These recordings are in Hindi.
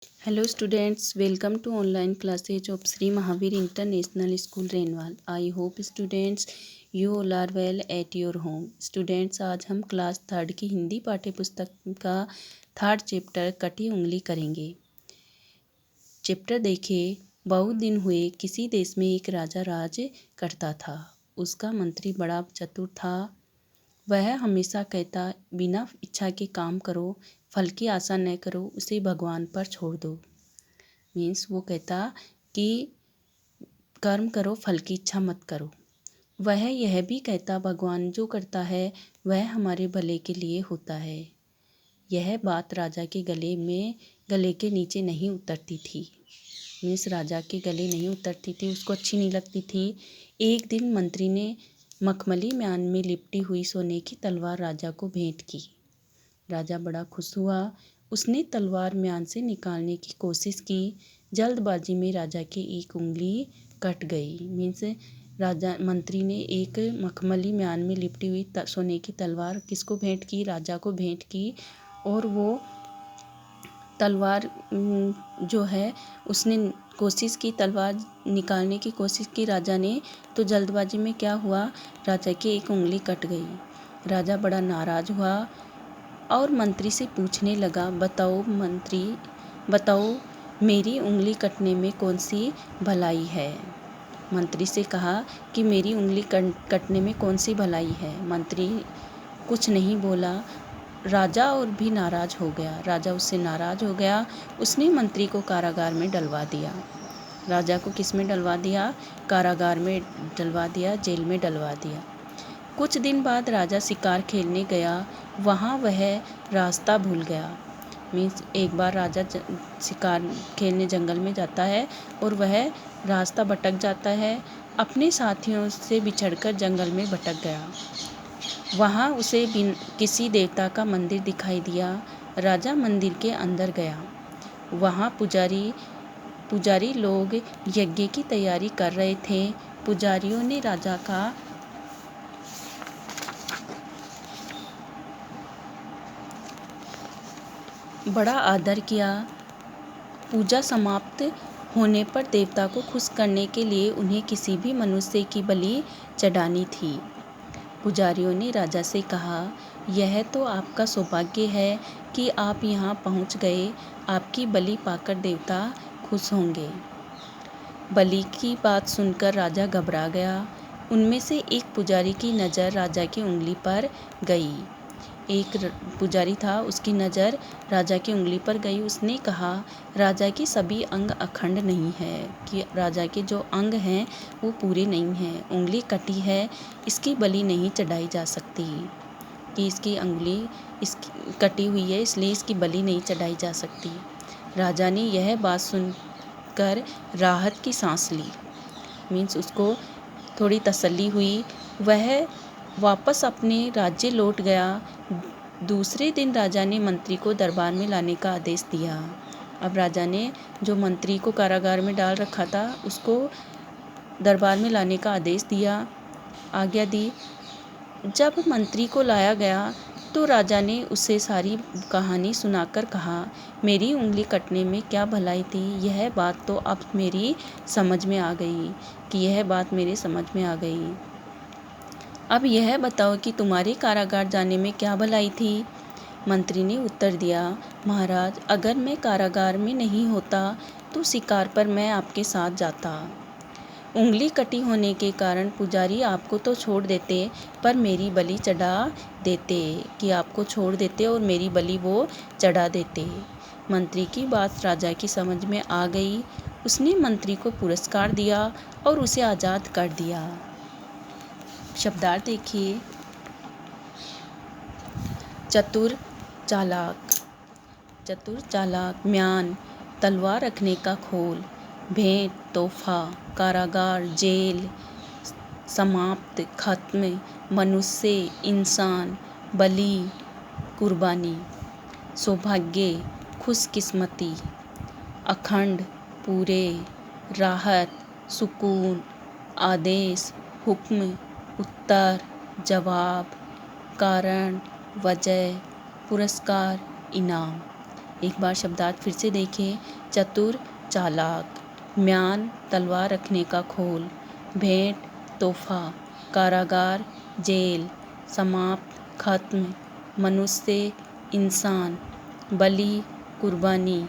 Hello students, welcome to online classes of Sri Mahavir International School Renwal. I hope students you all are well at your home. Students आज हम क्लास थर्ड की हिंदी पाठ्य पुस्तक का थर्ड चैप्टर कटी उंगली करेंगे। चैप्टर देखिए। बहुत दिन हुए किसी देश में एक राजा राज करता था। उसका मंत्री बड़ा चतुर था। वह हमेशा कहता, बिना इच्छा के काम करो, फल की आशा न करो, उसे भगवान पर छोड़ दो। मीन्स वो कहता कि कर्म करो, फल की इच्छा मत करो। वह यह भी कहता, भगवान जो करता है वह हमारे भले के लिए होता है। यह बात राजा के गले के नीचे नहीं उतरती थी। मीन्स राजा के गले नहीं उतरती थी, उसको अच्छी नहीं लगती थी। एक दिन मंत्री ने मखमली म्यान में लिपटी हुई सोने की तलवार राजा को भेंट की। राजा बड़ा खुश हुआ। उसने तलवार म्यान से निकालने की कोशिश की। जल्दबाजी में राजा की एक उंगली कट गई। मीन्स राजा मंत्री ने एक मखमली म्यान में लिपटी हुई सोने की तलवार किसको भेंट की? राजा को भेंट की। और वो तलवार जो है उसने कोशिश की, तलवार निकालने की कोशिश की राजा ने। तो जल्दबाजी में क्या हुआ? राजा की एक उंगली कट गई। राजा बड़ा नाराज़ हुआ और मंत्री से पूछने लगा, बताओ मंत्री, बताओ मेरी उंगली कटने में कौन सी भलाई है? मंत्री से कहा कि मेरी उंगली कटने में कौन सी भलाई है? मंत्री कुछ नहीं बोला। राजा और भी नाराज़ हो गया। राजा उससे नाराज़ हो गया। उसने मंत्री को कारागार में डलवा दिया। राजा को किस में डलवा दिया? कारागार में डलवा दिया, जेल में डलवा दिया। कुछ दिन बाद राजा शिकार खेलने गया। वहाँ वह रास्ता भूल गया। मीन्स एक बार राजा शिकार खेलने जंगल में जाता है और वह रास्ता भटक जाता है। अपने साथियों से बिछड़कर जंगल में भटक गया। वहाँ उसे किसी देवता का मंदिर दिखाई दिया। राजा मंदिर के अंदर गया। वहाँ पुजारी लोग यज्ञ की तैयारी कर रहे थे। पुजारियों ने राजा का बड़ा आदर किया। पूजा समाप्त होने पर देवता को खुश करने के लिए उन्हें किसी भी मनुष्य की बलि चढ़ानी थी। पुजारियों ने राजा से कहा, यह तो आपका सौभाग्य है कि आप यहाँ पहुँच गए। आपकी बलि पाकर देवता खुश होंगे। बलि की बात सुनकर राजा घबरा गया। उनमें से एक पुजारी की नज़र राजा की उंगली पर गई। एक पुजारी था, उसकी नज़र राजा की उंगली पर गई। उसने कहा, राजा की सभी अंग अखंड नहीं है, कि राजा के जो अंग हैं वो पूरे नहीं हैं। उंगली कटी है, इसकी बलि नहीं चढ़ाई जा सकती, कि इसकी उंगली इसकी कटी हुई है इसलिए इसकी बलि नहीं चढ़ाई जा सकती। राजा ने यह बात सुनकर राहत की सांस ली। मीन्स उसको थोड़ी तसल्ली हुई। वह वापस अपने राज्य लौट गया। दूसरे दिन राजा ने मंत्री को दरबार में लाने का आदेश दिया। अब राजा ने जो मंत्री को कारागार में डाल रखा था उसको दरबार में लाने का आदेश दिया, आज्ञा दी। जब मंत्री को लाया गया तो राजा ने उसे सारी कहानी सुनाकर कहा, मेरी उंगली कटने में क्या भलाई थी? यह बात तो अब मेरी समझ में आ गई, कि यह बात मेरे समझ में आ गई। अब यह बताओ कि तुम्हारे कारागार जाने में क्या भलाई थी? मंत्री ने उत्तर दिया, महाराज, अगर मैं कारागार में नहीं होता तो शिकार पर मैं आपके साथ जाता। उंगली कटी होने के कारण पुजारी आपको तो छोड़ देते, पर मेरी बलि चढ़ा देते, कि आपको छोड़ देते और मेरी बलि वो चढ़ा देते। मंत्री की बात राजा की समझ में आ गई। उसने मंत्री को पुरस्कार दिया और उसे आज़ाद कर दिया। शब्दार्थ देखिए। चतुर, चालाक। चतुर, चालाक, म्यान, तलवार रखने का खोल, भेंट, तोहफा, कारागार, जेल, समाप्त, खत्म, मनुष्य, इंसान, बलि, कुर्बानी, सौभाग्य, खुशकिस्मती, अखंड, पूरे, राहत, सुकून, आदेश, हुक्म, उत्तर, जवाब, कारण, वजह, पुरस्कार, इनाम। एक बार शब्दार्थ फिर से देखें। चतुर, चालाक। म्यान, तलवार रखने का खोल। भेंट, तोहफा। कारागार, जेल। समाप्त, खत्म। मनुष्य, इंसान। बलि, कुर्बानी।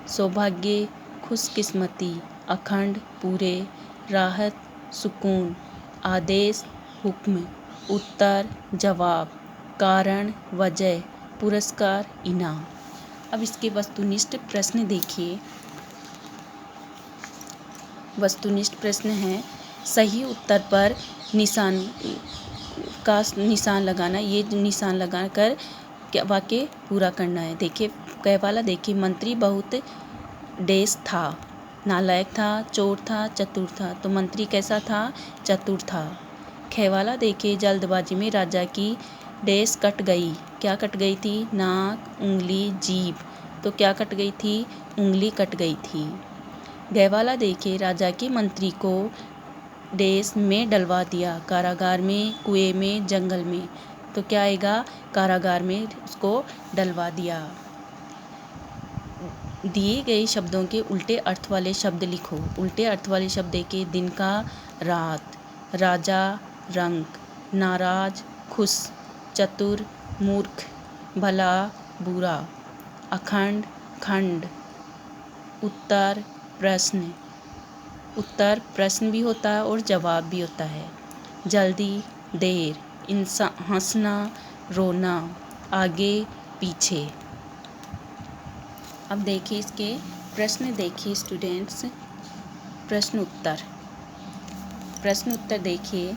सौभाग्य, खुशकिस्मती। अखंड, पूरे। राहत, सुकून। आदेश, हुक्म। उत्तर, जवाब। कारण, वजह। पुरस्कार, इनाम। अब इसके वस्तुनिष्ठ प्रश्न देखिए। वस्तुनिष्ठ प्रश्न है, सही उत्तर पर निशान लगाना। ये निशान लगाकर क्या वाक्य पूरा करना है। देखिए क वाला देखिए, मंत्री बहुत डेस था। नालायक था, चोर था, चतुर था। तो मंत्री कैसा था? चतुर था। ख वाला देखिए, जल्दबाजी में राजा की डेस कट गई। क्या कट गई थी? नाक, उंगली, जीभ। तो क्या कट गई थी? उंगली कट गई थी। ग वाला देखिए, राजा के मंत्री को डेस में डलवा दिया। कारागार में, कुएं में, जंगल में। तो क्या आएगा? कारागार में उसको डलवा दिया। दिए गए शब्दों के उल्टे अर्थ वाले शब्द लिखो। उल्टे अर्थ वाले शब्द देखिए, दिन का, रात। राजा, रंग। नाराज, खुश। चतुर, मूर्ख। भला, बुरा। अखंड, खंड। उत्तर, प्रश्न। उत्तर प्रश्न भी होता है और जवाब भी होता है। जल्दी, देर। इंसान, हंसना, रोना। आगे, पीछे। अब देखिए इसके प्रश्न देखिए स्टूडेंट्स। प्रश्न उत्तर देखिए।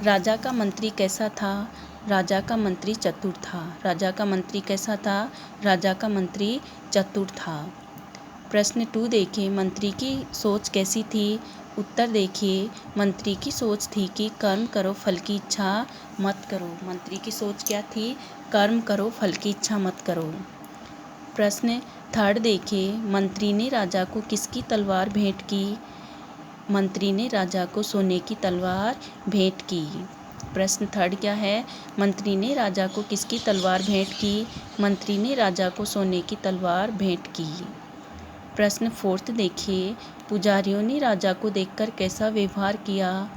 राजा का मंत्री कैसा था? राजा का मंत्री चतुर था। राजा का मंत्री कैसा था? राजा का मंत्री चतुर था। प्रश्न 2 देखिए, मंत्री की सोच कैसी थी? उत्तर देखिए, मंत्री की सोच थी कि कर्म करो, फल की इच्छा मत करो। मंत्री की सोच क्या थी? कर्म करो, फल की इच्छा मत करो। प्रश्न 3 देखिए, मंत्री ने राजा को किसकी तलवार भेंट की? मंत्री ने राजा को सोने की तलवार भेंट की। प्रश्न 3 क्या है? मंत्री ने राजा को किसकी तलवार भेंट की? मंत्री ने राजा को सोने की तलवार भेंट की। प्रश्न 4 देखिए, पुजारियों ने राजा को देखकर कैसा व्यवहार किया?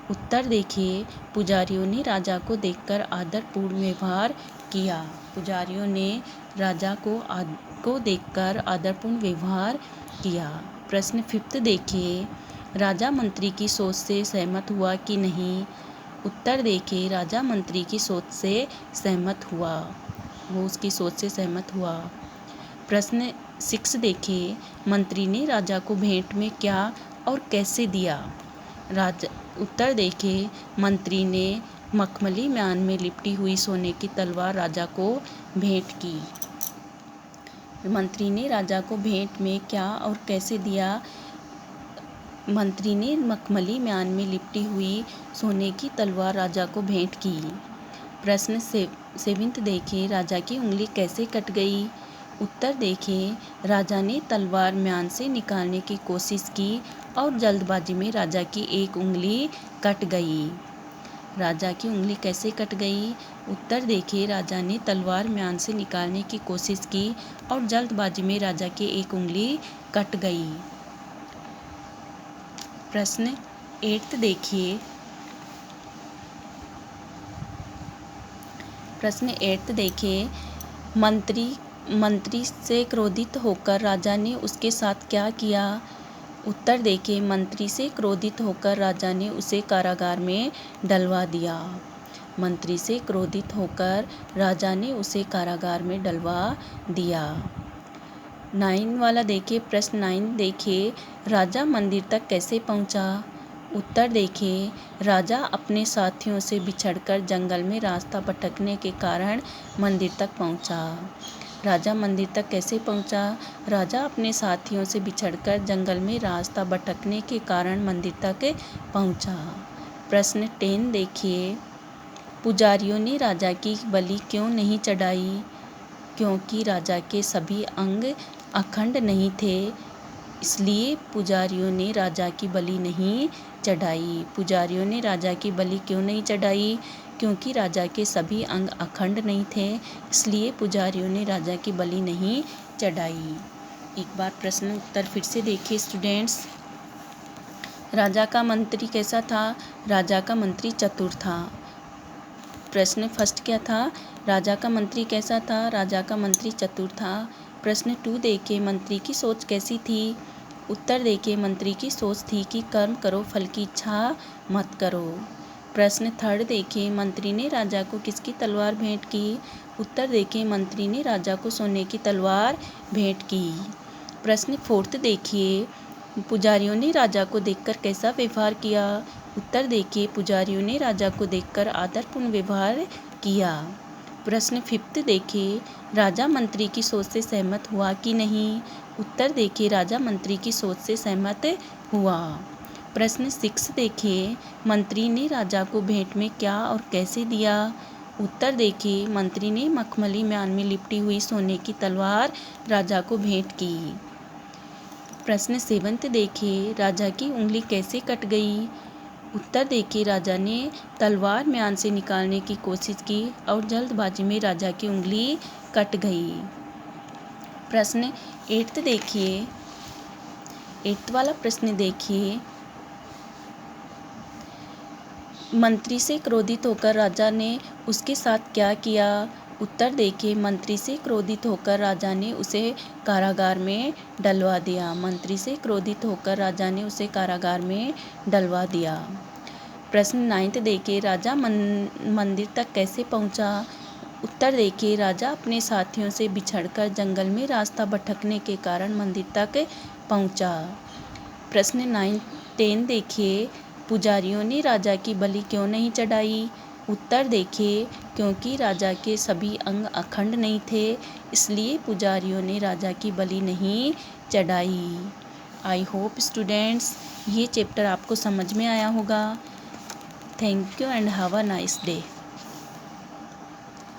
उत्तर देखिए, पुजारियों ने राजा को देखकर आदरपूर्ण व्यवहार किया। पुजारियों ने राजा को देखकर आदरपूर्ण व्यवहार किया। प्रश्न 5 देखिए, राजा मंत्री की सोच से सहमत हुआ कि नहीं? उत्तर देखिए, राजा मंत्री की सोच से सहमत हुआ। वो उसकी सोच से सहमत हुआ। प्रश्न 6 देखिए, मंत्री ने राजा को भेंट में क्या और कैसे दिया? उत्तर देखिए, मंत्री ने मखमली म्यान में लिपटी हुई सोने की तलवार राजा को भेंट की। मंत्री ने राजा को भेंट में क्या और कैसे दिया? मंत्री ने मखमली म्यान में लिपटी हुई सोने की तलवार राजा को भेंट की। प्रश्न 7 देखिए, राजा की उंगली कैसे कट गई? उत्तर देखिए, राजा ने तलवार म्यान से निकालने की कोशिश की और जल्दबाजी में राजा की एक उंगली कट गई। राजा की उंगली कैसे कट गई? उत्तर देखिए, राजा ने तलवार म्यान से निकालने की कोशिश की और जल्दबाजी में राजा की एक उंगली कट गई। प्रश्न 8 देखिए। प्रश्न 8 देखिए, मंत्री से क्रोधित होकर राजा ने उसके साथ क्या किया? उत्तर देखिए, मंत्री से क्रोधित होकर राजा ने उसे कारागार में डलवा दिया। मंत्री से क्रोधित होकर राजा ने उसे कारागार में डलवा दिया। 9 वाला देखिए, प्रश्न 9 देखिए, राजा मंदिर तक कैसे पहुंचा? उत्तर देखिए, राजा अपने साथियों से बिछड़कर जंगल में रास्ता भटकने के कारण मंदिर तक पहुंचा। राजा मंदिर तक कैसे पहुंचा? राजा अपने साथियों से बिछड़कर जंगल में रास्ता भटकने के कारण मंदिर तक पहुंचा। प्रश्न 10 देखिए, पुजारियों ने राजा की बलि क्यों नहीं चढ़ाई? क्योंकि राजा के सभी अंग अखंड नहीं थे। इसलिए पुजारियों ने राजा की बलि नहीं चढ़ाई। पुजारियों ने राजा की बलि क्यों नहीं चढ़ाई? क्योंकि राजा के सभी अंग अखंड नहीं थे, इसलिए पुजारियों ने राजा की बलि नहीं चढ़ाई। एक बार प्रश्न उत्तर फिर से देखिए स्टूडेंट्स। राजा का मंत्री कैसा था? राजा का मंत्री चतुर था। प्रश्न फर्स्ट क्या था? राजा का मंत्री कैसा था? राजा का मंत्री चतुर था। प्रश्न 2 देखिए, मंत्री की सोच कैसी थी? उत्तर देखिए, मंत्री की सोच थी कि कर्म करो, फल की इच्छा मत करो। प्रश्न 3 देखिए, मंत्री ने राजा को किसकी तलवार भेंट की? उत्तर देखिए, मंत्री ने राजा को सोने की तलवार भेंट की। प्रश्न 4 देखिए, पुजारियों ने राजा को देखकर कैसा व्यवहार किया? उत्तर देखिए, पुजारियों ने राजा को देखकर आदरपूर्ण व्यवहार किया। प्रश्न 5 देखिए, राजा मंत्री की सोच से सहमत हुआ कि नहीं? उत्तर देखिए, राजा मंत्री की सोच से सहमत हुआ। प्रश्न 6 देखिए, मंत्री ने राजा को भेंट में क्या और कैसे दिया? उत्तर देखिए, मंत्री ने मखमली म्यान में लिपटी हुई सोने की तलवार राजा को भेंट की। प्रश्न 7 देखिए, राजा की उंगली कैसे कट गई? उत्तर देखिए, राजा ने तलवार म्यान से निकालने की कोशिश की और जल्दबाजी में राजा की उंगली कट गई। प्रश्न 8 देखिए, 8 वाला प्रश्न देखिए, मंत्री से क्रोधित होकर राजा ने उसके साथ क्या किया? उत्तर देखिए, मंत्री से क्रोधित होकर राजा ने उसे कारागार में डलवा दिया। मंत्री से क्रोधित होकर राजा ने उसे कारागार में डलवा दिया। प्रश्न 9 देखिए, राजा मंदिर तक कैसे पहुंचा? उत्तर देखिए, राजा अपने साथियों से बिछड़कर जंगल में रास्ता भटकने के कारण मंदिर तक पहुंचा। प्रश्न 10 देखिए, पुजारियों ने राजा की बलि क्यों नहीं चढ़ाई? उत्तर देखिए, क्योंकि राजा के सभी अंग अखंड नहीं थे, इसलिए पुजारियों ने राजा की बलि नहीं चढ़ाई। आई होप स्टूडेंट्स ये चैप्टर आपको समझ में आया होगा। Thank you and have a nice day.